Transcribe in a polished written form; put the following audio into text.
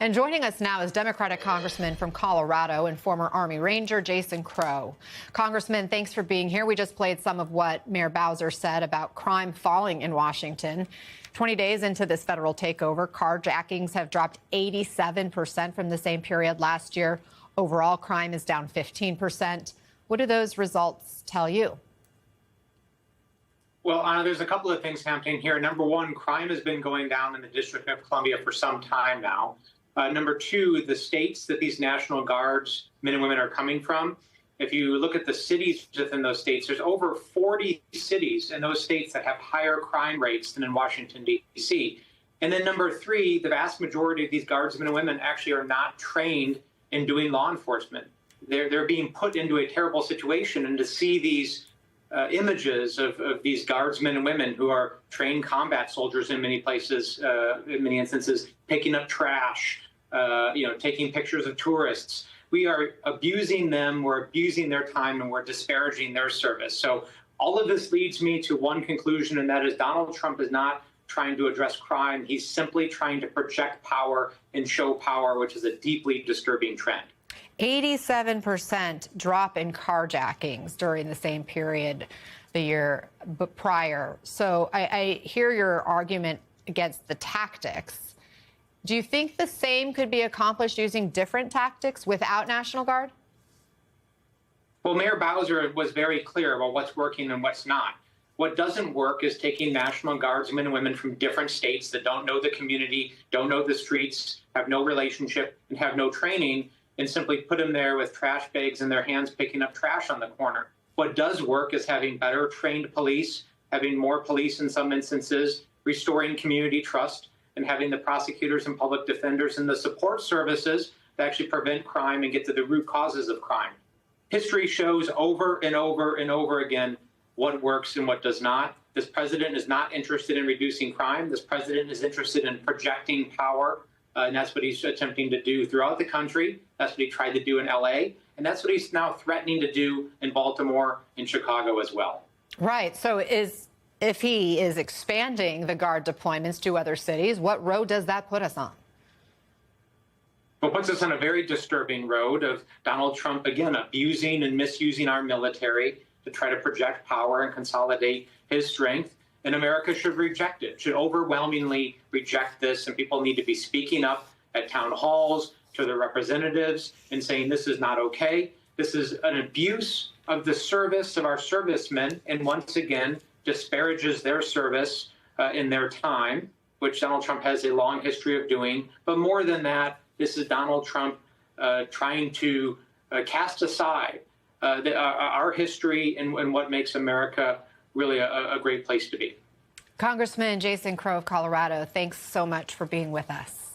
And joining us now is Democratic Congressman from Colorado and former Army Ranger Jason Crow. Congressman, thanks for being here. We just played some of what Mayor Bowser said about crime falling in Washington. 20 days into this federal takeover, carjackings have dropped 87% from the same period last year. Overall crime is down 15%. What do those results tell you? Well, there's a couple of things happening here. Number one, crime has been going down in the District of Columbia for some time now. Number two, the states that these National Guards men and women are coming from, if you look at the cities within those states, there's over 40 cities in those states that have higher crime rates than in Washington, D.C. And then number three, the vast majority of these guardsmen and women actually are not trained in doing law enforcement. They're being put into a terrible situation, and to see these images of these guardsmen and women who are trained combat soldiers in many places, in many instances, picking up trash, taking pictures of tourists. We are abusing them, we're abusing their time, and we're disparaging their service. So all of this leads me to one conclusion, and that is Donald Trump is not trying to address crime. He's simply trying to project power and show power, which is a deeply disturbing trend. 87% drop in carjackings during the same period the year prior. So I hear your argument against the tactics. Do you think the same could be accomplished using different tactics without National Guard? Well, Mayor Bowser was very clear about what's working and what's not. What doesn't work is taking National Guardsmen and women from different states that don't know the community, don't know the streets, have no relationship, and have no training, and simply put them there with trash bags in their hands picking up trash on the corner. What does work is having better trained police, having more police in some instances, restoring community trust, and having the prosecutors and public defenders and the support services that actually prevent crime and get to the root causes of crime. History shows over and over and over again what works and what does not. This president is not interested in reducing crime. This president is interested in projecting power, and that's what he's attempting to do throughout the country. That's what he tried to do in L.A., and that's what he's now threatening to do in Baltimore and Chicago as well. Right. So if he is expanding the Guard deployments to other cities, what road does that put us on? Well, it puts us on a very disturbing road of Donald Trump, again, abusing and misusing our military to try to project power and consolidate his strength. And America should reject it, should overwhelmingly reject this. And people need to be speaking up at town halls to their representatives and saying this is not okay. This is an abuse of the service of our servicemen. And once again, disparages their service in their time, which Donald Trump has a long history of doing. But more than that, this is Donald Trump trying to cast aside our history and what makes America really a great place to be. Congressman Jason Crow of Colorado, thanks so much for being with us.